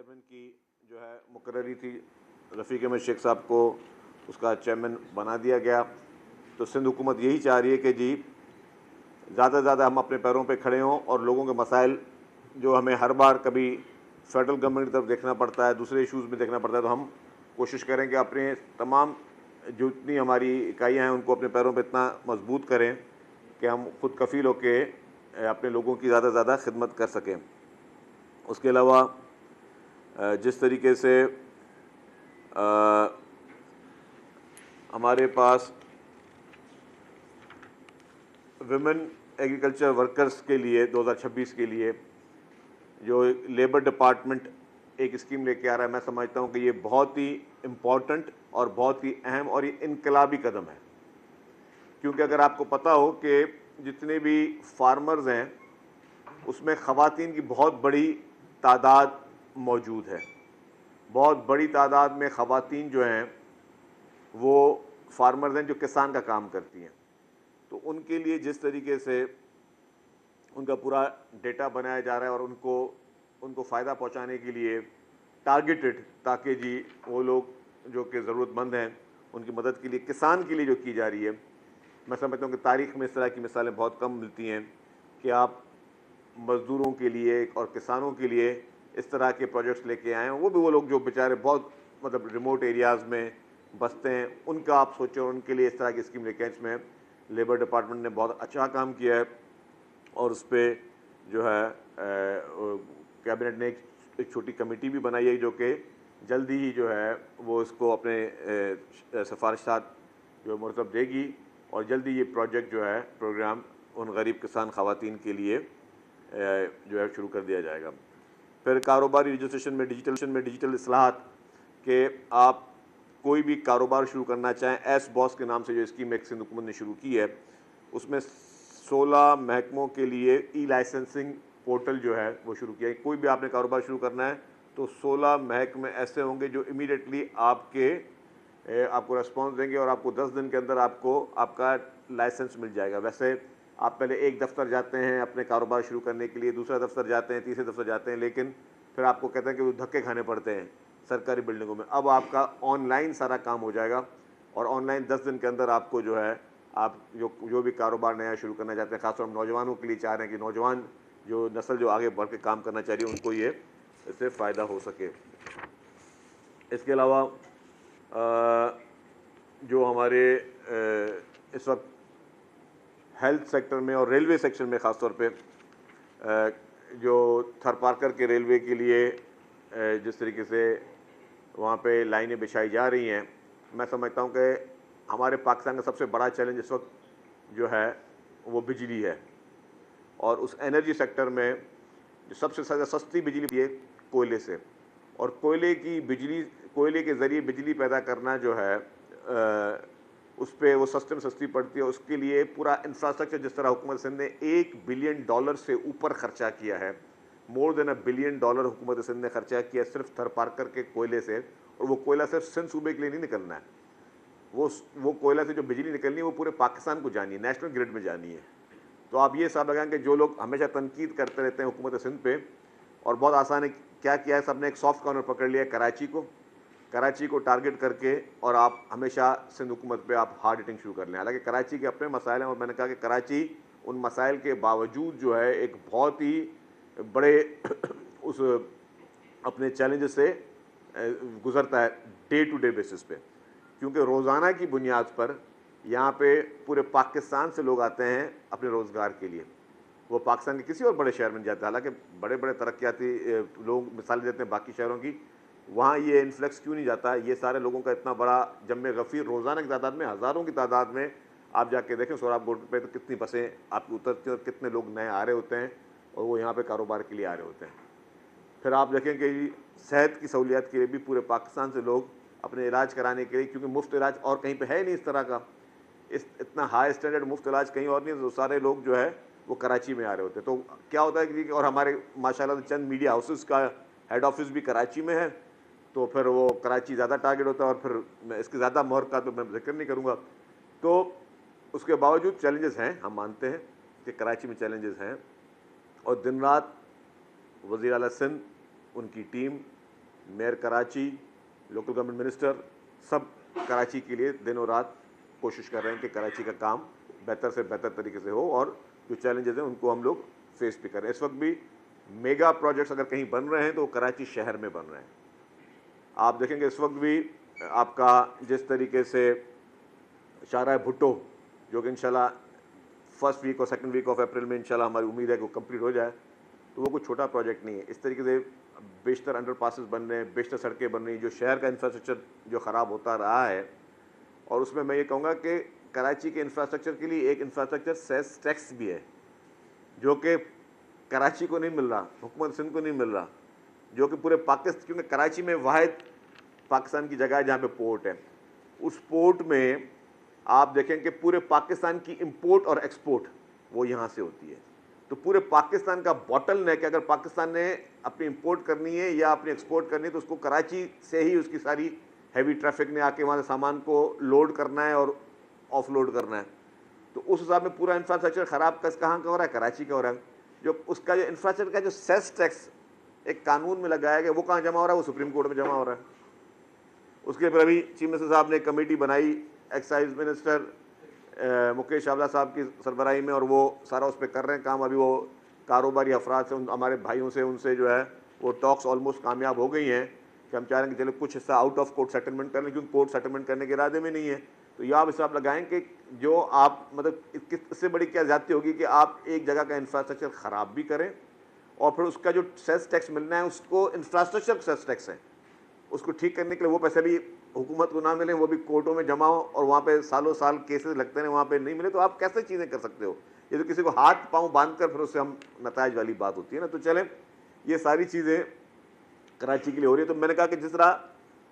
Chairman की जो है मुकर्ररी थी, रफ़ीक अहमद शेख साहब को उसका चेयरमैन बना दिया गया। तो सिंध हुकूमत यही चाह रही है कि जी ज़्यादा से ज़्यादा हम अपने पैरों पे खड़े हों और लोगों के मसाइल जो हमें हर बार कभी फेडरल गवर्नमेंट की तरफ देखना पड़ता है, दूसरे इशूज़ में देखना पड़ता है, तो हम कोशिश करें कि अपने तमाम जितनी हमारी इकाइयाँ हैं उनको अपने पैरों पे इतना मजबूत करें कि हम खुद कफ़ील होके अपने लोगों की ज़्यादा से ज़्यादा खिदमत कर सकें। उसके अलावा जिस तरीके से हमारे पास विमेन एग्रीकल्चर वर्कर्स के लिए 2026 के लिए जो लेबर डिपार्टमेंट एक स्कीम लेके आ रहा है, मैं समझता हूँ कि ये बहुत ही इम्पॉर्टेंट और बहुत ही अहम और ये इनकलाबी कदम है। क्योंकि अगर आपको पता हो कि जितने भी फार्मर्स हैं उसमें ख़वातीन की बहुत बड़ी तादाद मौजूद है। बहुत बड़ी तादाद में ख़वातीन जो हैं वो फार्मर्स हैं जो किसान का काम करती हैं। तो उनके लिए जिस तरीके से उनका पूरा डेटा बनाया जा रहा है और उनको फ़ायदा पहुंचाने के लिए टारगेटेड, ताकि जी वो लोग जो कि ज़रूरतमंद हैं उनकी मदद के लिए किसान के लिए जो की जा रही है, मैं समझता हूँ कि तारीख़ में इस तरह की मिसालें बहुत कम मिलती हैं कि आप मज़दूरों के लिए और किसानों के लिए इस तरह के प्रोजेक्ट्स लेके आए हैं। वो भी वो लोग जो बेचारे बहुत मतलब रिमोट एरियाज़ में बसते हैं, उनका आप सोचें और उनके लिए इस तरह की स्कीम लेके आए। इसमें लेबर डिपार्टमेंट ने बहुत अच्छा काम किया है और उस पर जो है कैबिनेट ने एक छोटी कमेटी भी बनाई है जो कि जल्दी ही जो है वो इसको अपने सिफारिशात जो मुरतब देगी और जल्दी ये प्रोजेक्ट जो है प्रोग्राम उन गरीब किसान ख़वातीन के लिए जो है शुरू कर दिया जाएगा। फिर कारोबारी रजिस्ट्रेशन में डिजिटल इस्लाहात के आप कोई भी कारोबार शुरू करना चाहें, एस बॉस के नाम से जो स्कीम एक सिंध हुकूमत ने शुरू की है, उसमें 16 महकमों के लिए ई लाइसेंसिंग पोर्टल जो है वो शुरू किया है। कोई भी आपने कारोबार शुरू करना है तो 16 महकमे ऐसे होंगे जो इमीडिएटली आपको रेस्पॉन्स देंगे और आपको 10 दिन के अंदर आपको आपका लाइसेंस मिल जाएगा। वैसे आप पहले एक दफ्तर जाते हैं अपने कारोबार शुरू करने के लिए, दूसरा दफ्तर जाते हैं, तीसरे दफ्तर जाते हैं, लेकिन फिर आपको कहते हैं कि वो धक्के खाने पड़ते हैं सरकारी बिल्डिंगों में। अब आपका ऑनलाइन सारा काम हो जाएगा और ऑनलाइन 10 दिन के अंदर आपको जो है आप जो भी कारोबार नया शुरू करना चाहते हैं, खासतौर पर नौजवानों के लिए चाह रहे हैं कि नौजवान जो नस्ल जो आगे बढ़ के काम करना चाह रही है उनको ये इससे फ़ायदा हो सके। इसके अलावा जो हमारे इस वक्त हेल्थ सेक्टर में और रेलवे सेक्शन में ख़ास तौर पे जो थर पार्कर के रेलवे के लिए जिस तरीके से वहाँ पे लाइनें बिछाई जा रही हैं, मैं समझता हूँ कि हमारे पाकिस्तान का सबसे बड़ा चैलेंज इस वक्त जो है वो बिजली है और उस एनर्जी सेक्टर में जो सबसे ज़्यादा सस्ती बिजली है कोयले से, और कोयले के ज़रिए बिजली पैदा करना जो है उस पर वो सस्ते में सस्ती पड़ती है। उसके लिए पूरा इंफ्रास्ट्रक्चर जिस तरह हुकूमत सिंध ने $1 बिलियन से ऊपर ख़र्चा किया है, मोर देन $1 बिलियन हुकूमत सिंध ने खर्चा किया सिर्फ थर पार्कर के कोयले से। और वो कोयला सिर्फ सिंध सूबे के लिए नहीं निकलना है, वो कोयला से जो बिजली निकलनी है वो पूरे पाकिस्तान को जानी है, नेशनल ग्रिड में जानी है। तो आप ये हिसाब लगाएं कि जो लोग हमेशा तनकीद करते रहते हैं हुकूमत सिंध पे, और बहुत आसान है, क्या किया है सबने, एक सॉफ्ट कॉर्नर पकड़ लिया कराची को टारगेट करके, और आप हमेशा सिंध हुकूमत पे आप हार्ड हिटिंग शुरू कर लें। हालांकि कराची के अपने मसाइल हैं और मैंने कहा कि कराची उन मसाइल के बावजूद जो है एक बहुत ही बड़े उस अपने चैलेंजेस से गुज़रता है डे टू डे बेसिस पे, क्योंकि रोज़ाना की बुनियाद पर यहाँ पे पूरे पाकिस्तान से लोग आते हैं अपने रोज़गार के लिए। वो पाकिस्तान के किसी और बड़े शहर में नहीं जाते, हालांकि बड़े बड़े तरक्याती लोग मिसाल देते हैं बाकी शहरों की, वहाँ ये इन्फ्लक्स क्यों नहीं जाता? ये सारे लोगों का इतना बड़ा जम्मे गफ़ीर रोज़ाना की तादाद में, हज़ारों की तादाद में आप जाके देखें सोहराब रोड पे तो कितनी बसें आपकी उतरती हैं और कितने लोग नए आ रहे होते हैं और वो यहाँ पे कारोबार के लिए आ रहे होते हैं। फिर आप देखें कि सेहत की सहूलियत के लिए भी पूरे पाकिस्तान से लोग अपने इलाज कराने के लिए, क्योंकि मुफ्त इलाज और कहीं पे है नहीं इस तरह का, इतना हाई स्टैंडर्ड मुफ्त इलाज कहीं और नहीं, तो सारे लोग जो है वो कराची में आ रहे होते हैं। तो क्या होता है कि और हमारे माशाल्लाह चंद मीडिया हाउसेस का हेड ऑफिस भी कराची में है, तो फिर वो कराची ज़्यादा टारगेट होता है, और फिर मैं इसके ज़्यादा मोहर का तो मैं जिक्र नहीं करूँगा। तो उसके बावजूद चैलेंजेस हैं, हम मानते हैं कि कराची में चैलेंजेस हैं, और दिन रात वज़ीर आला सिंध, उनकी team mayor Karachi, local government minister, सब कराची के लिए दिनों रात कोशिश कर रहे हैं कि कराची का काम बेहतर से बेहतर तरीके से हो और जो चैलेंजेस हैं उनको हम लोग फेस भी कर रहे हैं। इस वक्त भी मेगा प्रोजेक्ट्स अगर कहीं बन रहे हैं तो वो कराची शहर में बन रहे हैं। आप देखेंगे इस वक्त भी आपका जिस तरीके से शाहराह भुट्टो, जो कि इंशाल्लाह फर्स्ट वीक और सेकंड वीक ऑफ अप्रैल में इंशाल्लाह हमारी उम्मीद है कि वो कंप्लीट हो जाए, तो वो कोई छोटा प्रोजेक्ट नहीं है। इस तरीके से बेशतर अंडर पासिस बन रहे हैं, बेशतर सड़कें बन रही हैं, जो शहर का इंफ्रास्ट्रक्चर जो ख़राब होता रहा है। और उसमें मैं ये कहूँगा कि कराची के इंफ्रास्ट्रक्चर के लिए एक इंफ्रास्ट्रक्चर सेस टैक्स भी है, जो कि कराची को नहीं मिल रहा, हुकूमत सिंध को नहीं मिल रहा, जो कि पूरे पाकिस्तान, क्योंकि कराची में वाहिद पाकिस्तान की जगह है जहाँ पे पोर्ट है। उस पोर्ट में आप देखें कि पूरे पाकिस्तान की इंपोर्ट और एक्सपोर्ट वो यहाँ से होती है। तो पूरे पाकिस्तान का बॉटल नेक, अगर पाकिस्तान ने अपनी इंपोर्ट करनी है या अपनी एक्सपोर्ट करनी है तो उसको कराची से ही उसकी सारी हैवी ट्रैफिक ने आके वहाँ से सामान को लोड करना है और ऑफ लोड करना है। तो उस हिसाब में पूरा इंफ्रास्ट्रक्चर ख़राब कहाँ का हो रहा है? कराची का हो रहा है। जो उसका जो इंफ्रास्ट्रक्चर का जो सेस टैक्स एक कानून में लगाया गया, वो कहाँ जमा हो रहा है? वो सुप्रीम कोर्ट में जमा हो रहा है। उसके ऊपर अभी चीफ मिनिस्टर साहब ने कमेटी बनाई एक्साइज मिनिस्टर मुकेश चावला साहब की सरबराही में, और वो सारा उस पर कर रहे हैं काम। अभी वो कारोबारी अफराद से, हमारे भाइयों से, उनसे जो है वो टॉक्स ऑलमोस्ट कामयाब हो गई हैं कि हम चाह रहे हैं कि चलो कुछ हिस्सा आउट ऑफ कोर्ट सेटलमेंट कर लें, क्योंकि कोर्ट सेटलमेंट करने के इरादे में नहीं है। तो यह आप हिसाब लगाएं कि जो आप मतलब इससे बड़ी क्या ज़्यादती होगी कि आप एक जगह का इंफ्रास्ट्रक्चर ख़राब भी करें और फिर उसका जो सेस टैक्स मिलना है उसको इंफ्रास्ट्रक्चर सेस टैक्स है, उसको ठीक करने के लिए वो पैसे भी हुकूमत को ना मिले, वो भी कोर्टों में जमा हो और वहाँ पे सालों साल केसेस लगते हैं, वहाँ पे नहीं मिले। तो आप कैसे चीज़ें कर सकते हो? ये तो किसी को हाथ पाँव बांध कर फिर उससे हम नताइज वाली बात होती है ना। तो चलें, ये सारी चीज़ें कराची के लिए हो रही है। तो मैंने कहा कि जिस तरह,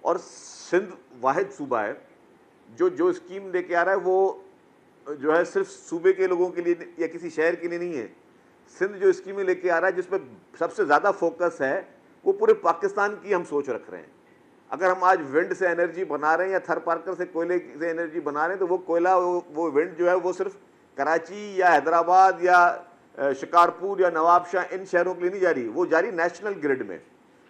और सिंध वाहिद सूबा है जो स्कीम लेके आ रहा है वो जो है सिर्फ सूबे के लोगों के लिए या किसी शहर के लिए नहीं है। सिंध जो स्कीमें लेके आ रहा है जिसमें सबसे ज़्यादा फोकस है वो पूरे पाकिस्तान की हम सोच रख रहे हैं। अगर हम आज विंड से एनर्जी बना रहे हैं या थर पार्कर से कोयले से एनर्जी बना रहे हैं, तो वो कोयला वो विंड जो है वो सिर्फ कराची या हैदराबाद या शिकारपुर या नवाबशाह इन शहरों के लिए नहीं जा रही, वो जा रही नेशनल ग्रिड में।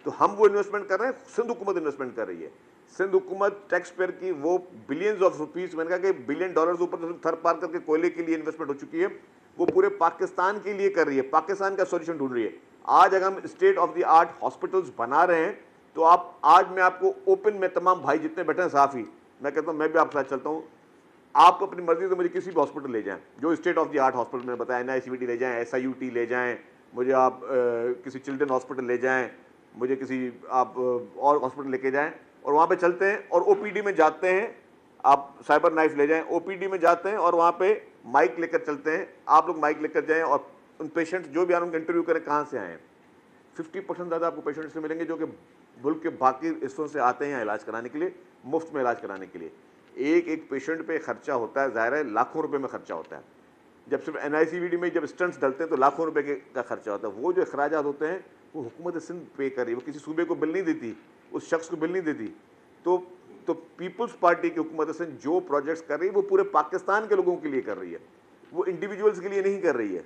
तो हम वो इन्वेस्टमेंट कर रहे हैं, सिंध हुकूमत इन्वेस्टमेंट कर रही है। सिंध हुकूमत टैक्स पेयर की वो बिलियंस ऑफ रुपीज़, मैंने कहा कि $1 बिलियन ऊपर तो थर पार्कर के कोयले के लिए इन्वेस्टमेंट हो चुकी है, वो पूरे पाकिस्तान के लिए कर रही है, पाकिस्तान का सोल्यूशन ढूंढ रही है। आज अगर हम state of the art hospitals बना रहे हैं तो आप आज मैं आपको ओपन में तमाम भाई जितने बैठे हैं साफ़ी, मैं कहता हूँ, मैं भी आपके साथ चलता हूँ, आप अपनी मर्जी से मुझे किसी भी हॉस्पिटल ले जाएं, जो state of the art hospital मैंने बताया, NICVT ले जाएं, SIUT ले जाएं, मुझे आप किसी चिल्ड्रन हॉस्पिटल ले जाएं, मुझे किसी आप और हॉस्पिटल लेके जाएं, और वहाँ पे चलते हैं और OPD में जाते हैं। आप साइबर नाइफ ले जाएं, OPD में जाते हैं और वहाँ पे माइक लेकर चलते हैं, आप लोग माइक लेकर जाएं और उन पेशेंट्स जो भी आ रहे उनका इंटरव्यू करें कहाँ से आए हैं। 50% ज़्यादा आपको पेशेंट्स से मिलेंगे जो कि मुल्क के बाकी हिस्सों से आते हैं इलाज कराने के लिए, मुफ्त में इलाज कराने के लिए। एक एक पेशेंट पे खर्चा होता है, ज़ाहिर है लाखों रुपए में खर्चा होता है। जब सिर्फ NICVT में जब स्टंट्स डलते हैं तो लाखों रुपए का खर्चा होता है। वो जो अखराजात होते हैं वो हुकूमत सिंध पे कर रही है, वो किसी सूबे को बिल नहीं देती, उस शख्स को बिल नहीं देती। तो पीपल्स पार्टी की हुकूमत सिंध जो प्रोजेक्ट्स कर रही है वो पूरे पाकिस्तान के लोगों के लिए कर रही है, वो इंडिविजुअल्स के लिए नहीं कर रही है।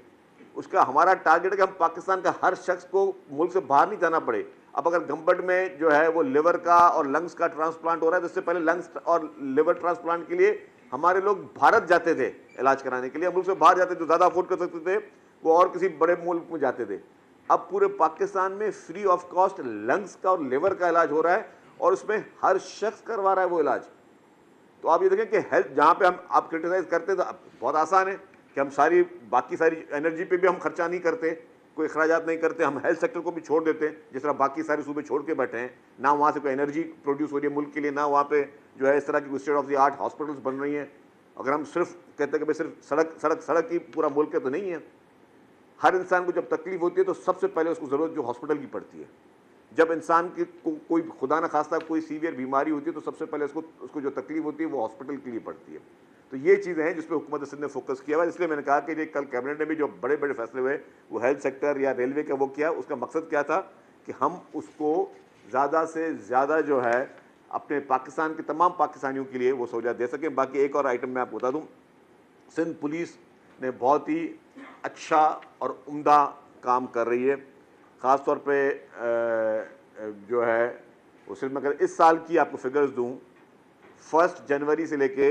उसका हमारा टारगेट है कि हम पाकिस्तान का हर शख्स को मुल्क से बाहर नहीं जाना पड़े। अब अगर गंबट में जो है वो लिवर का और लंग्स का ट्रांसप्लांट हो रहा है, तो इससे पहले लंग्स और लिवर ट्रांसप्लांट के लिए हमारे लोग भारत जाते थे इलाज कराने के लिए, मुल्क से बाहर जाते थे, जो ज़्यादा अफोर्ड कर सकते थे वो और किसी बड़े मुल्क में जाते थे। अब पूरे पाकिस्तान में फ्री ऑफ कॉस्ट लंग्स का और लिवर का इलाज हो रहा है और उसमें हर शख्स करवा रहा है वो इलाज। तो आप ये देखें कि हेल्थ जहाँ पे हम आप क्रिटिसाइज करते तो बहुत आसान है कि हम बाकी सारी एनर्जी पे भी हम खर्चा नहीं करते, कोई अखराजात नहीं करते, हम हेल्थ सेक्टर को भी छोड़ देते हैं, जिस तरह बाकी सारे सूबे छोड़ के बैठे हैं। ना वहाँ से कोई एनर्जी प्रोड्यूस हो रही है मुल्क के लिए, ना वहाँ पे जो है इस तरह की state of the art hospitals बन रही हैं। अगर हम सिर्फ कहते हैं कि भाई सिर्फ सड़क ही पूरा मुल्क है, तो नहीं है। हर इंसान को जब तकलीफ होती है तो सबसे पहले उसको ज़रूरत जो हॉस्पिटल की पड़ती है। जब इंसान की कोई खुदा न खास्ता कोई सीवियर बीमारी होती है तो सबसे पहले उसको जो तकलीफ होती है वो हॉस्पिटल के लिए पड़ती है। तो ये चीज़ें हैं जिस पर हुकूमत सिंध ने फोकस किया हुआ है। इसलिए मैंने कहा कि कल कैबिनेट ने भी जो बड़े बड़े फैसले हुए वो हेल्थ सेक्टर या रेलवे का वो किया, उसका मकसद क्या था कि हम उसको ज़्यादा से ज़्यादा जो है अपने पाकिस्तान के तमाम पाकिस्तानियों के लिए वो सहूलियत दे सकें। बाकी एक और आइटम मैं आपको बता दूँ, सिंध पुलिस ने बहुत ही अच्छा और उम्दा काम कर रही है। ख़ास तौर पे जो है वो सिर्फ मैं अगर इस साल की आपको फिगर्स दूं, 1 जनवरी से लेके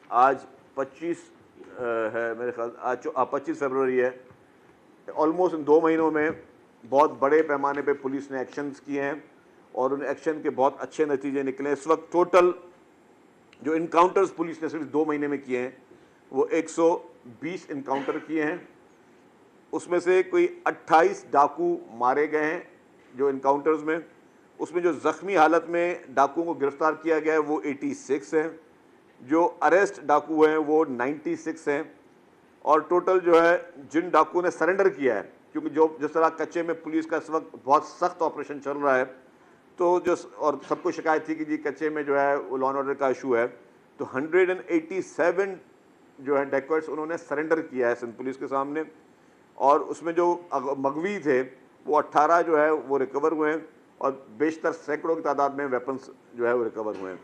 आज 25 है मेरे ख्याल, आज 25 फरवरी है, ऑलमोस्ट इन 2 महीनों में बहुत बड़े पैमाने पे पुलिस ने एक्शंस किए हैं और उन एक्शन के बहुत अच्छे नतीजे निकले। इस वक्त टोटल जो इनकाउंटर्स पुलिस ने सिर्फ 2 महीने में किए हैं वो 120 इनकाउंटर किए हैं। उसमें से कोई 28 डाकू मारे गए हैं जो इनकाउंटर्स में। उसमें जो ज़ख्मी हालत में डाकुओं को गिरफ्तार किया गया है वो 86 हैं, जो अरेस्ट डाकू हैं वो 96 हैं, और टोटल जो है जिन डाकुओं ने सरेंडर किया है, क्योंकि जो जिस तरह कच्चे में पुलिस का इस वक्त बहुत सख्त ऑपरेशन चल रहा है, तो जो और सबको शिकायत थी कि जी कच्चे में जो है वो लॉ एंड ऑर्डर का इशू है, तो 187 जो है डेकॉइट्स उन्होंने सरेंडर किया है सिंध पुलिस के सामने। और उसमें जो मगवी थे वो 18 जो है वो रिकवर हुए हैं और बेशतर सैकड़ों की तादाद में वेपन्स जो है वो रिकवर हुए हैं।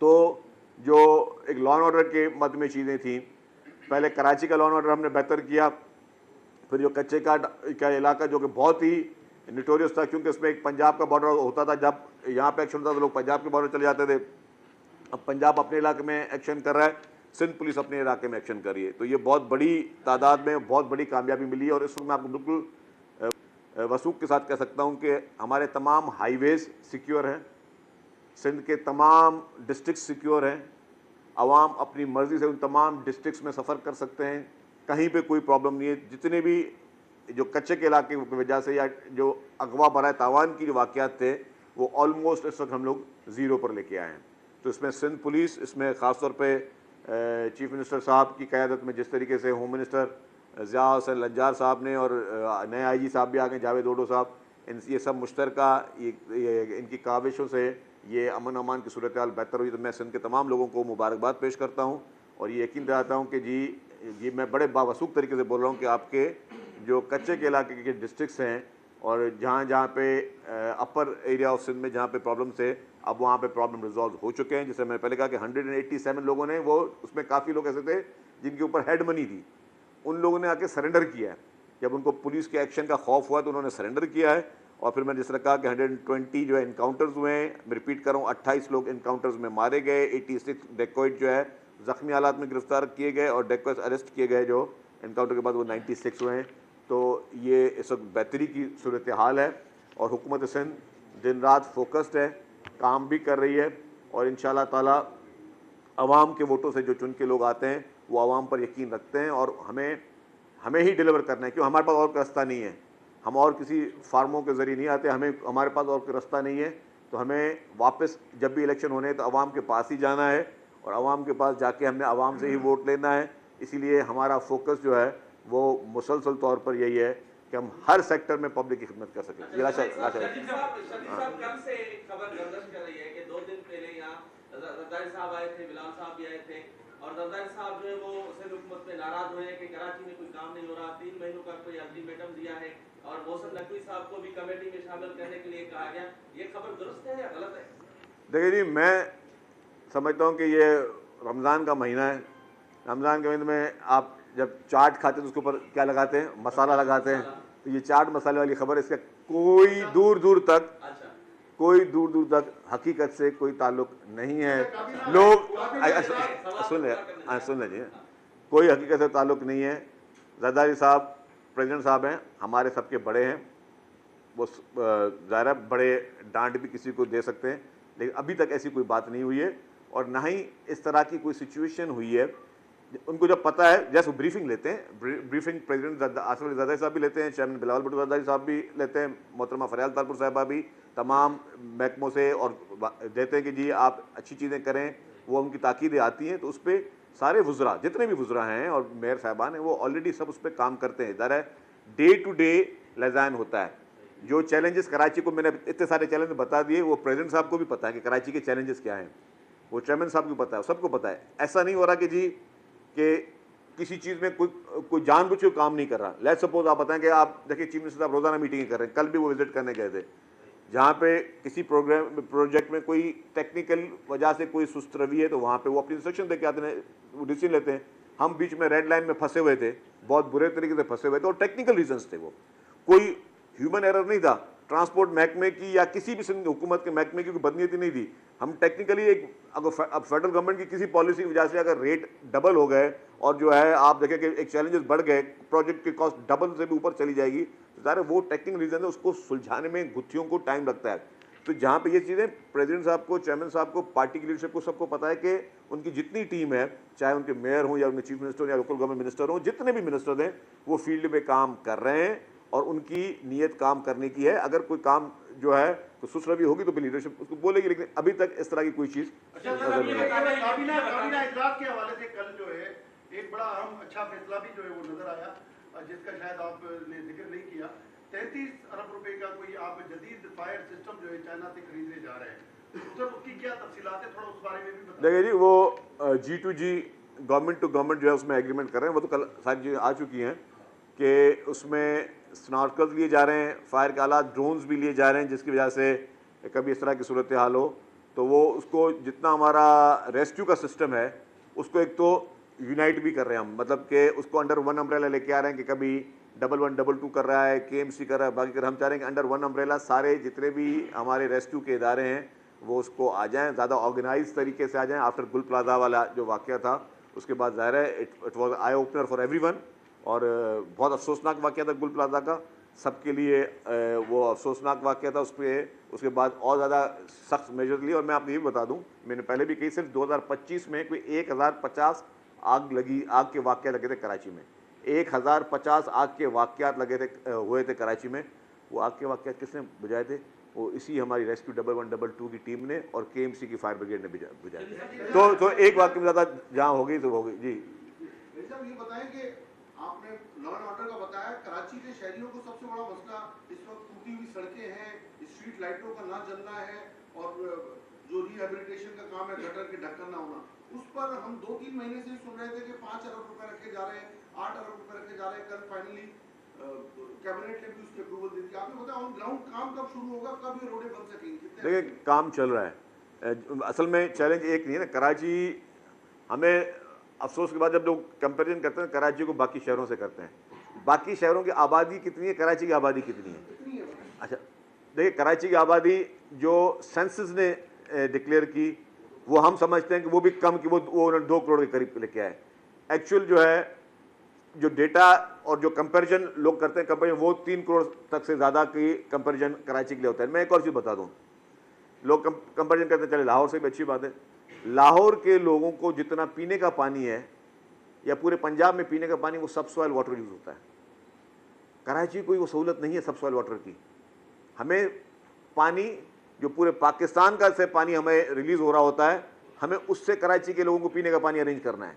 तो जो एक लॉ एंड ऑर्डर के मद में चीज़ें थी, पहले कराची का लॉ एंड ऑर्डर हमने बेहतर किया, फिर जो कच्चे का इलाका जो कि बहुत ही नोटोरियस था, क्योंकि उसमें एक पंजाब का बॉर्डर होता था, जब यहाँ पे एक्शन होता था तो लोग पंजाब के बॉर्डर चले जाते थे। अब पंजाब अपने इलाके में एक्शन कर रहा है, सिंध पुलिस अपने इलाके में एक्शन कर रही है, तो ये बहुत बड़ी तादाद में बहुत बड़ी कामयाबी मिली है। और इस वक्त मैं आपको बिल्कुल वसूख के साथ कह सकता हूँ कि हमारे तमाम हाईवेज़ सिक्योर हैं, सिंध के तमाम डिस्ट्रिक्ट सिक्योर हैं, आवाम अपनी मर्ज़ी से उन तमाम डिस्ट्रिक्ट्स में सफ़र कर सकते हैं, कहीं पे कोई प्रॉब्लम नहीं है। जितने भी जो कच्चे के इलाके की वजह से या जो अगवा बराए तावान की जो वाक़यात थे वो ऑलमोस्ट इस वक्त हम लोग ज़ीरो पर लेके आए हैं। तो इसमें सिंध पुलिस, इसमें ख़ास तौर पे चीफ मिनिस्टर साहब की क़यादत में जिस तरीके से होम मिनिस्टर ज़िया हुसैन लज्जार साहब ने और नए IG साहब भी आ गए, जावेद ओडो साहब, ये सब मुश्तरका इनकी काविशों से ये अमन अमान की सूरत हाल बेहतर हुई। तो मैं सिंध के तमाम लोगों को मुबारकबाद पेश करता हूँ और ये यकीन दिलाता हूँ कि जी मैं बड़े बावसूख तरीके से बोल रहा हूँ कि आपके जो कच्चे के इलाके के डिस्ट्रिक्ट्स हैं और जहाँ पे अपर एरिया ऑफ सिंध में जहाँ पे प्रॉब्लम थे, अब वहाँ पे प्रॉब्लम रिजॉल्व हो चुके हैं। जैसे मैंने पहले कहा कि 187 लोगों ने, वो उसमें काफ़ी लोग ऐसे थे जिनके ऊपर हेड मनी थी, उन लोगों ने आके सरेंडर किया है। जब उनको पुलिस के एक्शन का खौफ हुआ तो उन्होंने सरेंडर किया है। और फिर मैंने जिस तरह कहा कि 120 जो है इनकाउंटर्स हुए हैं, मैं रिपीट कर रहा हूँ, 28 लोग इनकाउंटर्स में मारे गए, 86 डेकॉइट जो है ज़ख्मी हालात में गिरफ्तार किए गए और डेकॉइट्स अरेस्ट किए गए जो इनकाउंटर के बाद वो 96 हुए हैं। तो ये इस वक्त बेहतरी की सूरत हाल है और हुकूमत सिंध दिन रात फोकस्ड है, काम भी कर रही है और इंशाअल्लाह ताला अवाम के वोटों से जो चुन के लोग आते हैं वो अवाम पर यकीन रखते हैं और हमें ही डिलीवर करना है, क्यों हमारे पास और कोई रास्ता नहीं है। हम और किसी फार्मों के ज़रिए नहीं आते, हमारे पास और कोई रास्ता नहीं है। तो हमें वापस जब भी इलेक्शन होने हैं तो अवाम के पास ही जाना है और अवाम के पास जाके हमने अवाम से ही वोट लेना है। इसीलिए हमारा फोकस जो है वो मुसलसल तौर पर यही है कि हम हर सेक्टर में पब्लिक की खिदमत कर सकें। ये लाशा साहब आए थे, बिलाल साहब भी आए थे और जरदारी साहब जो है वो सिंध हुकूमत पे नाराज हुए हैं कि कराची में कोई काम नहीं हो रहा, 3 महीनों का कोई अल्टीमेटम दिया है और मोहसिन नकवी साहब को भी कमेटी में शामिल करने के लिए कहा गया। ये खबर दुरुस्त है या गलत है? देखिए जी, मैं समझता हूँ कि ये रमज़ान का महीना है। रमज़ान के महीने में आप जब चाट खाते हैं तो उसके ऊपर क्या लगाते हैं, मसाला लगाते हैं। तो ये चाट मसाले वाली खबर, इसका कोई दूर दूर तक हकीकत से कोई ताल्लुक नहीं है। लोग सुन लीजिए, कोई हकीकत से ताल्लुक नहीं है। जरदारी साहब प्रेसिडेंट साहब हैं, हमारे सबके बड़े हैं, वो ज़ाहिर बड़े डांट भी किसी को दे सकते हैं, लेकिन अभी तक ऐसी कोई बात नहीं हुई है और ना ही इस तरह की कोई सिचुएशन हुई है। उनको जब पता है, जैसे ब्रीफिंग लेते हैं, ब्रीफिंग प्रेसिडेंट आसिफ अली जरदारी साहब भी लेते हैं, चेयरमैन बिलावल भुट्टो जरदारी साहब भी लेते हैं, मोहतरमा फरियाल तारपुर साहिबा भी तमाम महकमों से और देते हैं कि जी आप अच्छी चीज़ें करें, वो उनकी ताकीदें आती हैं। तो उस पर सारे वुज़रा, जितने भी वुज़रा हैं और मेयर साहबान हैं, वो ऑलरेडी सब उस पर काम करते हैं। ज़रा डे टू डे लजान होता है। जो चैलेंजेस कराची को, मैंने इतने सारे चैलेंज बता दिए, वो प्रेसिडेंट साहब को भी पता है कि कराची के चैलेंजेस क्या हैं, वो चेयरमैन साहब को पता है, सबको पता है। ऐसा नहीं हो रहा कि जी कि किसी चीज़ में कोई जानबूझ के काम नहीं कर रहा। लेट्स सपोज आप बताएं कि आप देखिए चीफ मिनिस्टर साहब रोज़ाना मीटिंग कर रहे हैं, कल भी वो विजिट करने गए थे, जहाँ पे किसी प्रोजेक्ट में कोई टेक्निकल वजह से कोई सुस्त रवि है तो वहाँ पे वो अपनी इंस्ट्रक्शन दे के आते हैं, वो डिसीजन लेते हैं। हम बीच में रेड लाइन में फंसे हुए थे, बहुत बुरे तरीके से फंसे हुए थे और टेक्निकल रीजंस थे, वो कोई ह्यूमन एरर नहीं था। ट्रांसपोर्ट महकमे की या किसी भी सिंध हुकूमत के महकमे की कोई बदनीयती नहीं थी। हम टेक्निकली एक अगर अब फेडरल गवर्नमेंट की किसी पॉलिसी की वजह से अगर रेट डबल हो गए और जो है आप देखें कि एक चैलेंजेस बढ़ गए, प्रोजेक्ट की कॉस्ट डबल से भी ऊपर चली जाएगी, तो ज़ाहिर है वो टेक्निकल रीज़न है, उसको सुलझाने में गुत्थियों को टाइम लगता है। तो जहाँ पे ये चीज़ें प्रेसिडेंट साहब को, चेयरमैन साहब को, पार्टी की लीडरशिप को सबको पता है कि उनकी जितनी टीम है, चाहे उनके मेयर हों या उनके चीफ मिनिस्टर या लोकल गवर्नमेंट मिनिस्टर हों, जितने भी मिनिस्टर हैं वो फील्ड में काम कर रहे हैं और उनकी नीयत काम करने की है। अगर कोई काम जो है तो सुसरवी होगी तो लीडरशिप उसको बोलेगी, लेकिन अभी तक इस तरह की कोई चीज़ नजर नहीं आई। काबीना इजलास के हवाले से कल जो है एक बड़ा अहम अच्छा फैसला भी जो है वो नजर आया, जिसका शायद आपने जिक्र नहीं किया। 33 अरब रुपए का कोई आप जदीद फायर सिस्टम जो है चाइना से खरीदने जा रहे हैं, तो उसकी क्या तफसीलात है, थोड़ा उस बारे में भी बताइए। देखिए जी, वो G2G गवर्नमेंट टू गवर्नमेंट जो है उसमें एग्रीमेंट कर रहे हैं, वो तो कल सारी चीज़ें आ चुकी हैं कि उसमें स्नॉर्कल्स लिए जा रहे हैं, फायर के आलात, ड्रोन्स भी लिए जा रहे हैं, जिसकी वजह से कभी इस तरह की सूरत हाल हो तो वो उसको जितना हमारा रेस्क्यू का सिस्टम है उसको एक तो यूनाइट भी कर रहे हैं हम, मतलब कि उसको अंडर वन अम्ब्रेला लेके आ रहे हैं कि कभी 1112 कर रहा है, KMC कर रहा है, बाकी कर हम चाह रहे हैं कि अंडर वन अम्ब्रेला सारे जितने भी हमारे रेस्क्यू के इदारे हैं वो उसको आ जाएँ, ज़्यादा ऑर्गेनाइज तरीके से आ जाएँ। आफ्टर गुल प्लाजा वाला जो वाक़या था उसके बाद ज़ाहिर है it was eye opener for everyone, और बहुत अफसोसनाक वाक़या था गुल प्लाजा का, सबके लिए वो अफसोसनाक वाक़या था। उसके बाद और ज़्यादा सख्त मेजर लिए। और मैं आपको ये भी बता दूं, मैंने पहले भी कही, सिर्फ 2025 में कोई 1050 आग के वाक़या लगे थे कराची में, 1050 आग के वाक़यात हुए थे कराची में। वो आग के वाक़यात किसने बुझाए थे? वो इसी हमारी रेस्क्यू 1112 की टीम ने और KMC की फायर ब्रिगेड ने बुझाए थे। तो एक वाक़ये में ज़्यादा जहाँ होगी तो होगी जी। साहब ये बताएं कि आपने लॉ एंड ऑर्डर का बताया, कराची के शहरियों को सबसे बड़ा मसला इस वक्त टूटी हुई सड़कें हैं, स्ट्रीट लाइटों का ना जलना है और जो रिहेबिलिटेशन का काम है, गटर के ढक्कन ना होना, उस पर हम 2-3 महीने से सुन रहे थे कि 5 अरब रुपए रखे जा रहे हैं, 8 अरब रुपए रखे जा रहे हैं। कल फाइनली कैबिनेट ने भी उसकी अप्रूवल दे दी। आपने बताया ऑन ग्राउंड काम कब शुरू होगा, कब ये रोडें बन सकेंगी? देखिए, काम चल रहा है। असल में चैलेंज एक नहीं है ना, कराची, हमें अफसोस के बाद जब लोग कंपैरिजन करते हैं कराची को बाकी शहरों से करते हैं, बाकी शहरों की आबादी कितनी है, कराची की आबादी कितनी है? अच्छा देखिए, कराची की आबादी जो सेंसस ने डिक्लेयर की वो हम समझते हैं कि वो भी कम की, वो उन्होंने 2 करोड़ के करीब लेके आए। एक्चुअल जो है जो डेटा और जो कंपैरिजन लोग करते हैं कंपैरिजन, वो 3 करोड़ तक से ज़्यादा की कंपैरिजन कराची के लिए होता है। मैं एक और चीज़ बता दूँ, लोग कंपैरिजन करते हैं, चले लाहौर से भी अच्छी बात है, लाहौर के लोगों को जितना पीने का पानी है या पूरे पंजाब में पीने का पानी वो सब सॉइल वाटर यूज़ होता है। कराची कोई वो सहूलत नहीं है सब सॉइल वाटर की। हमें पानी जो पूरे पाकिस्तान का से पानी हमें रिलीज़ हो रहा होता है, हमें उससे कराची के लोगों को पीने का पानी अरेंज करना है।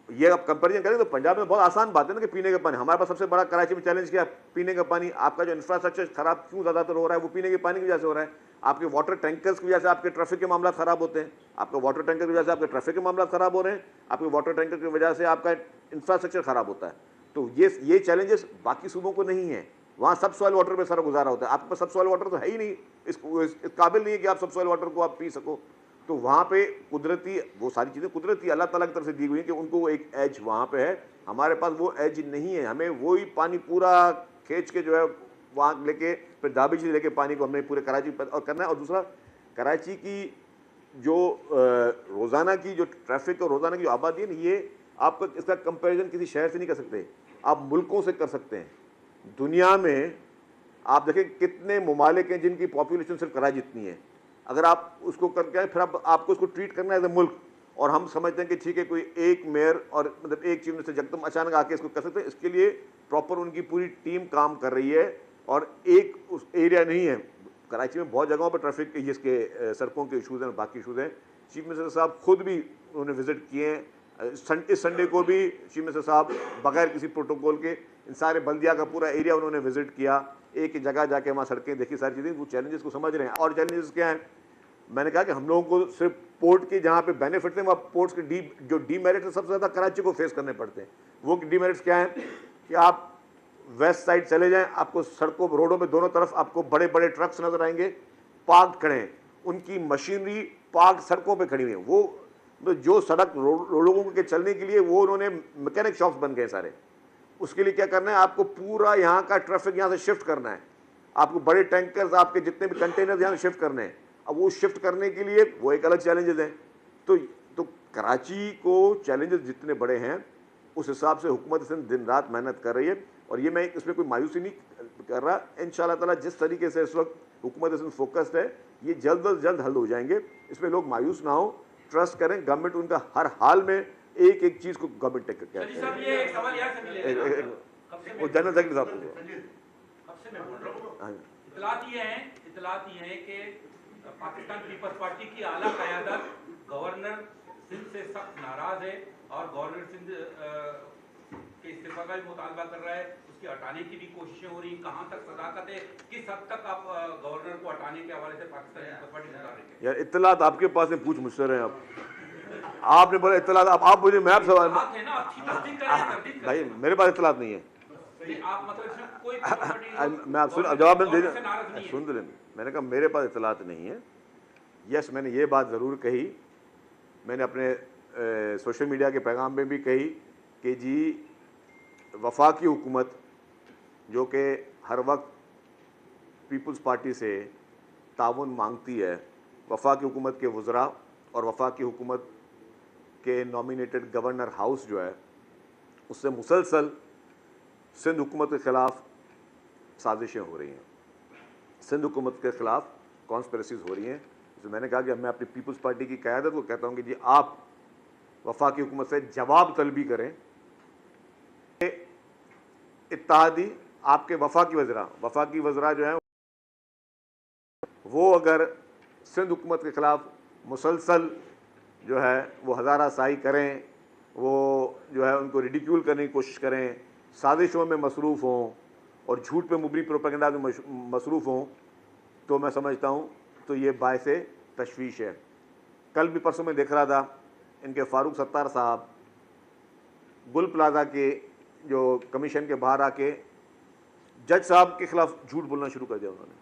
ये आप कंपेरिजन करें तो पंजाब में बहुत आसान बात है ना कि पीने का पानी, हमारे पास सबसे बड़ा कराची में चैलेंज क्या है? पीने का पानी। आपका जो इंफ्रास्ट्रक्चर खराब क्यों ज़्यादातर हो रहा है? वो पीने के पानी की वजह से हो रहा है। आपके वाटर टैंकर्स की वजह से आपके ट्रैफिक के मामला ख़राब होते हैं, आपका वाटर टैंकर की वजह से आपके ट्रैफिक के मामला ख़राब हो रहे हैं, आपके वाटर टैंकर की वजह से आपका इंफ्रास्ट्रक्चर ख़राब होता है। तो ये चैलेंजेस बाकी सूबों को नहीं है, वहाँ सब सॉइल वाटर पे सारा गुजारा होता है। आपके पास सब सॉइल वाटर तो है ही नहीं, इस काबिल नहीं है कि आप सब सॉइल वाटर को आप पी सको। तो वहाँ पे कुदरती, वो सारी चीज़ें कुदरती अल्लाह ताला की तरफ से दी हुई हैं कि उनको एक एज वहाँ पे है, हमारे पास वो एज नहीं है। हमें वही पानी पूरा खींच के जो है वहाँ लेके फिर दाबिश लेके पानी को हमें पूरे कराची पर और करना है। और दूसरा, कराची की जो रोज़ाना की जो ट्रैफिक और रोज़ाना की आबादी है ना, ये आपका इसका कंपैरिजन किसी शहर से नहीं कर सकते, आप मुल्कों से कर सकते हैं। दुनिया में आप देखें कितने ममालिक हैं जिनकी पॉपुलेशन सिर्फ कराची जितनी है। अगर आप उसको करके आए फिर आपको उसको ट्रीट करना है एज ए मुल्क, और हम समझते हैं कि ठीक है कोई एक मेयर और मतलब एक चीफ मिनिस्टर जगदम अचानक आके इसको कर सकते हैं। इसके लिए प्रॉपर उनकी पूरी टीम काम कर रही है और एक उस एरिया नहीं है। कराची में बहुत जगहों पर ट्रैफिक के जिसके सड़कों के इशूज़ हैं, बाकी इशूज़ हैं। चीफ मिनिस्टर साहब खुद भी उन्होंने विज़िट किए हैं। इस संडे को भी चीफ मिनिस्टर साहब बगैर किसी प्रोटोकॉल के इन सारे बल्दिया का पूरा एरिया उन्होंने विजिट किया, एक जगह जाके वहाँ सड़कें देखी, सारी चीज़ें। वो चैलेंजेस को समझ रहे हैं। और चैलेंजेस क्या हैं? मैंने कहा कि हम लोगों को सिर्फ पोर्ट के जहाँ पे बेनिफिट हैं, वहाँ पोर्ट्स के जो डीमेरिट्स हैं सबसे ज़्यादा कराची को फेस करने पड़ते हैं। वो डीमेरिट्स क्या हैं कि आप वेस्ट साइड चले जाएं, आपको सड़कों रोडों में दोनों तरफ आपको बड़े बड़े ट्रक्स नजर आएंगे, पार्क खड़े हैं, उनकी मशीनरी पार्क सड़कों पे खड़ी हुई है। वो तो जो सड़क लोगों के चलने के लिए वो उन्होंने मैकेनिक शॉप्स बन गए सारे। उसके लिए क्या करना है? आपको पूरा यहाँ का ट्रैफिक यहाँ से शिफ्ट करना है आपको बड़े टैंकर्स, आपके जितने भी कंटेनर यहाँ शिफ्ट करने हैं, अब वो शिफ्ट करने के लिए वो एक अलग चैलेंजेस हैं। तो कराची को चैलेंजेस जितने बड़े हैं उस हिसाब से हुकूमत सिंध दिन रात मेहनत कर रही है, और ये मैं इसमें कोई मायूसी नहीं कर रहा। इंशाअल्लाह ताला जिस तरीके से इस वक्त हुकूमत सिंध फोकस्ड है, ये जल्द अज जल्द हल हो जाएंगे। इसमें लोग मायूस ना हो, ट्रस्ट करें, गवर्नमेंट उनका हर हाल में एक एक चीज़ को गवर्नमेंट टेक करके वो जनरल सेक्रेटरी साहब इतलात ये है कि पाकिस्तान पीपल्स पार्टी की आला क़यादत गवर्नर सिंध से सख्त नाराज है और गवर्नर सिंध के इस्तीफा का भी मुतालबा कर रहा है, उसकी हटाने की भी कोशिशें हो रही। कहाँ तक सदाकत है, किस हद तक आप गवर्नर को हटाने के हवाले से पाकिस्तान पीपल्स पार्टी बता रही है? यार इत्तलात आपके पास है, पूछ मुझसे रहे आप। आपने बोला इत्तलात, आप मुझे, मैं आप सवाल भाई मेरे पास इत्तलात नहीं है। आप मतलब कोई मैं आप सुन, जवाब मैंने दे सुन लें। मैंने कहा मेरे पास इत्तलात नहीं है। यस, मैंने ये बात ज़रूर कही, मैंने अपने सोशल मीडिया के पैगाम में भी कही कि जी वफाकी हुकूमत जो कि हर वक्त पीपल्स पार्टी से ताउन मांगती है, वफाकी हुकूमत के वज़रा और वफाकी हुकूमत के नॉमिनेटेड गवर्नर हाउस जो है उससे मुसलसल सिंध हुकूमत के ख़िलाफ़ साजिशें हो रही हैं, सिंध हुकूमत के ख़िलाफ़ कॉन्स्पिरेसीज़ हो रही हैं। तो मैंने कहा कि मैं अपनी पीपल्स पार्टी की क़यादत को कहता हूँ कि जी आप वफाकी हुकूमत से जवाब तलबी करें। इत्तेहादी आपके वफाकी वज़रा जो हैं वो अगर सिंध हुकूमत के ख़िलाफ़ मुसलसल जो है वो हज़ारा साई करें, वो जो है उनको रिडिक्यूल करने की कोशिश करें, साजिशों में मसरूफ़ हों और झूठ पे मुबनी प्रोपेगेंडा में मसरूफ़ हों, तो मैं समझता हूँ तो ये बायस तशवीश है। कल भी परसों में देख रहा था इनके फ़ारूक सत्तार साहब गुल प्लाजा के जो कमीशन के बाहर आके जज साहब के ख़िलाफ़ झूठ बोलना शुरू कर दिया उन्होंने।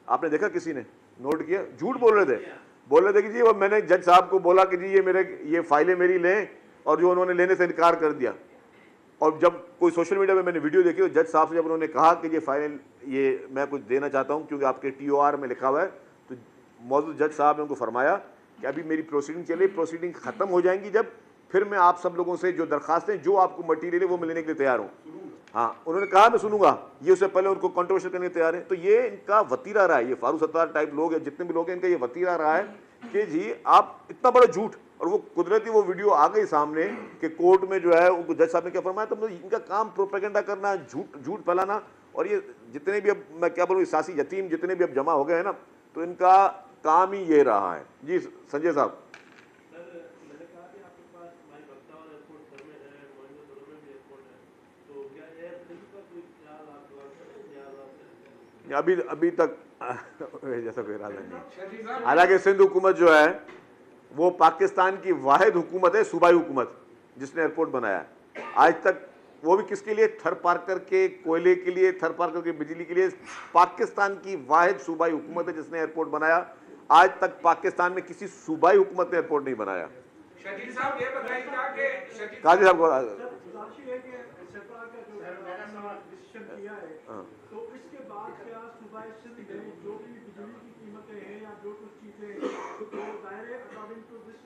आपने देखा, किसी ने नोट किया? झूठ बोल रहे थे कि जी वो मैंने जज साहब को बोला कि जी ये फाइलें मेरी लें, और जो उन्होंने लेने से इनकार कर दिया। और जब कोई सोशल मीडिया में मैंने वीडियो देखी तो जज साहब से जब उन्होंने कहा कि ये फाइल ये मैं कुछ देना चाहता हूँ क्योंकि आपके TOR में लिखा हुआ है, तो मौजूद जज साहब ने उनको फरमाया कि अभी मेरी प्रोसीडिंग चले, प्रोसीडिंग ख़त्म हो जाएंगी जब, फिर मैं आप सब लोगों से जो दरखास्तें जो आपको मटीरियल है वो मैं लेने के लिए तैयार हूँ। हाँ, उन्होंने कहा मैं सुनूंगा, ये उससे पहले उनको कंट्रोवर्शियल करने के तैयार है। तो ये इनका वतीरा रहा है, ये फारूक सत्तार टाइप लोग हैं, जितने भी लोग हैं, इनका ये वतीरा रहा है कि जी आप इतना बड़ा झूठ, और वो कुदरती वो वीडियो आ गई सामने कि कोर्ट में जो है उनको जज साहब ने क्या फरमाया, तो इनका काम प्रोपेगेंडा करना, झूठ फैलाना। और ये जितने भी, अब मैं क्या बोलूँ, सियासी यतीम जितने भी अब जमा हो गए हैं ना, तो इनका काम ही ये रहा है। जी संजय साहब। अभी तक जैसा कोई इरादा नहीं। हालांकि सिंध हुकूमत जो है वो पाकिस्तान की वाहिद हुकूमत है, सूबाई हुकूमत, जिसने एयरपोर्ट बनाया। आज तक वो भी किसके लिए? थर पार्कर के कोयले के लिए, थर पार्कर के बिजली के लिए। पाकिस्तान की वाहिद सूबाई हुकूमत है जिसने एयरपोर्ट बनाया। आज तक पाकिस्तान में किसी सूबाई हुकूमत ने एयरपोर्ट नहीं बनाया। शकील साहब ये बताइएगा कि काजी साहब को तो इसके बाद क्या सूबाई सिंध में जो भी बिजली की कीमतें हैं या जो कुछ चीजें हैं, तो दायरे अकॉर्डिंग टू दिस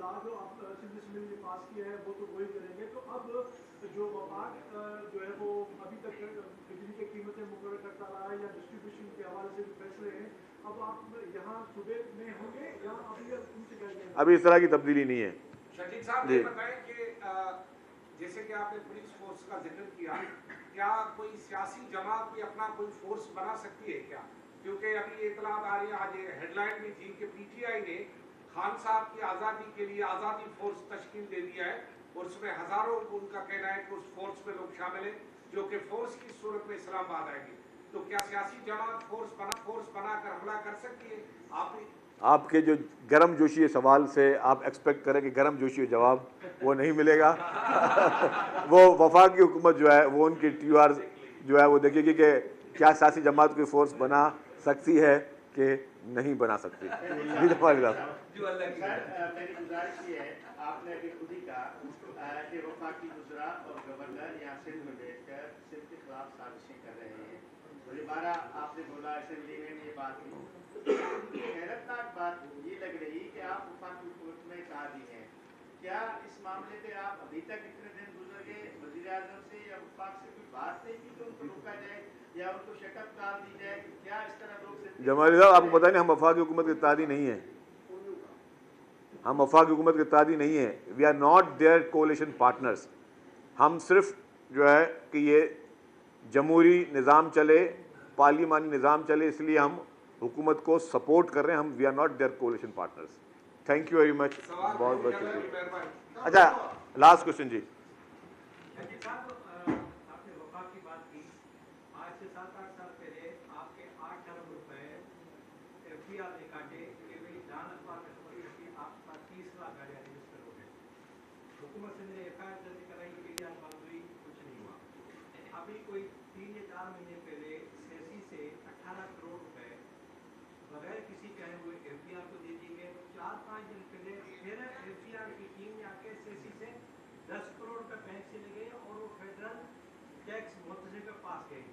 लॉ जो आप सिंध असेंबली ने पास किया है वो तो वही करेंगे। तो अब जो वफाक जो है वो अभी तक बिजली की कीमतें मुकर्रर करता रहा है या डिस्ट्रीब्यूशन के हवाले से भी फैसले हैं, अब आप यहाँ सूबे में होंगे या अभी इस तरह की तब्दीली नहीं है। शकील साहब ये बताएं कि जैसे कि आपने पुलिस फोर्स का जिक्र किया, क्या कोई सियासी जमात भी अपना कोई फोर्स बना सकती है क्या? क्योंकि अभी इतलात आ रही है, आज हेडलाइन में थी कि PTI ने खान साहब की आज़ादी के लिए आज़ादी फोर्स तश्कील दे दिया है, और उसमें हजारों, उनका कहना है कि उस फोर्स में लोग शामिल हैं जो कि फोर्स की सूरत में इस्लामाबाद आएंगे। तो क्या सियासी जमात फोर्स बनाकर हमला कर सकती है? आपके जो गर्म जोशी सवाल से आप एक्सपेक्ट करें कि गर्म जोशी जवाब वो नहीं मिलेगा। वो वफाकी हुकूमत जो है वो उनकी TOR जो है वो देखेगी कि क्या सियासी जमात कोई फोर्स बना सकती है कि नहीं बना सकती। मेरी गुजारिश ये है, आपने अभी खुद ही कहा कि वफाकी वज़रा और गवर्नर यहाँ सिंध में बैठकर सिंध के खिलाफ साजिशें कर रहे हैं, दोबारा आपने बोला असेंबली में ये बात की, हैरतनाक बात ये लग रही कि आप वफाकी कोर्ट में कादी हैं। क्या इस मामले पे आप अभी तक इतने दिन गुजर गए वज़ीर आज़म से या वफाक से कोई बात नहीं की तो उनको रोका जाए या उनको शटअप डाल दी जाए? क्या इस तरह रोक सकते? जमाली साहब, आपको पता नहीं हम वफाकी हुकूमत के इत्तेहादी नहीं है, हम वफाकी हुकूमत के इत्तेहादी नहीं है। We are not their coalition partners. हम सिर्फ जो है कि ये जमहूरी निज़ाम चले, पार्लिमानी निज़ाम चले, इसलिए हम हुकूमत को सपोर्ट कर रहे हैं। हम we are not their coalition partners. Thank you very much, बहुत बहुत शुक्रिया। अच्छा, लास्ट क्वेश्चन जी। साहब, आपने वफा की बात की। आज से 7-8 साल पहले आपके 8 अरब रुपए FDR ने काटे कि भाई दान अखबार में खबर है कि आपके पास 30 लाख गाड़ियाँ रजिस्टर हो गई। हुकूमत से मैंने FIR दर्ज कराई कि ये बंद हुई, कुछ नहीं हुआ। अभी कोई 3 या 4 महीने पहले सेसी से 18 करोड़ रुपए बगैर किसी कहे हुए FDR को दे दिए गए। 4-5 दिन पहले फिर FDR की टीम ने आके सेसी से 10 करोड़ रुपए बैंक से ले गए और वो फेडरल टैक्स मुतसिब के पास गए।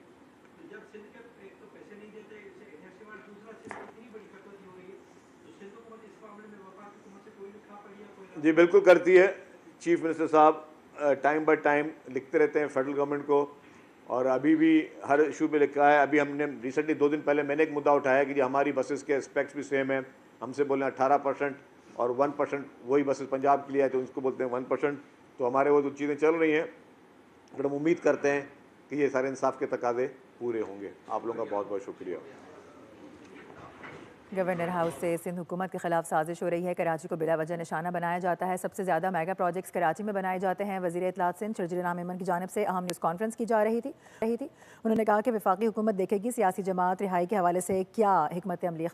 तो जब सिंध के एक तो पैसे नहीं देते, एनएफसी वाले, दूसरा सिंध की इतनी बड़ी कटौती हो रही है, तो सिंध हुकूमत इस मामले में वफाक हुकूमत से कोई लिखा पड़ी है कोई? जी बिल्कुल करती है। चीफ मिनिस्टर साहब टाइम बाय टाइम लिखते रहते हैं फेडरल गवर्नमेंट को, और अभी भी हर इशू पे लिखा है। अभी हमने रिसेंटली 2 दिन पहले मैंने एक मुद्दा उठाया कि जी हमारी बसेस के एस्पेक्ट्स भी सेम है। हमसे बोले 18% और 1% वही बसेस पंजाब के लिए है, तो उसको बोलते हैं 1%। तो हमारे वो जो चीज़ें चल रही हैं, अगर हम उम्मीद करते हैं कि ये सारे इंसाफ के तकाजे पूरे होंगे। आप लोगों का बहुत बहुत शुक्रिया। गवर्नर हाउस से सिंध हुकूमत के खिलाफ साजिश हो रही है। कराची को बिला वजह निशाना बनाया जाता है। सबसे ज़्यादा मेगा प्रोजेक्ट्स कराची में बनाए जाते हैं। वज़ीर इत्तलात सिंध शर्जील मेमन की जानिब से अहम न्यूज़ कॉन्फ्रेंस की जा रही थी। उन्होंने कहा कि वफाकी हुकूमत देखेगी सियासी जमात रिहाई के हवाले से क्या हिकमत अमली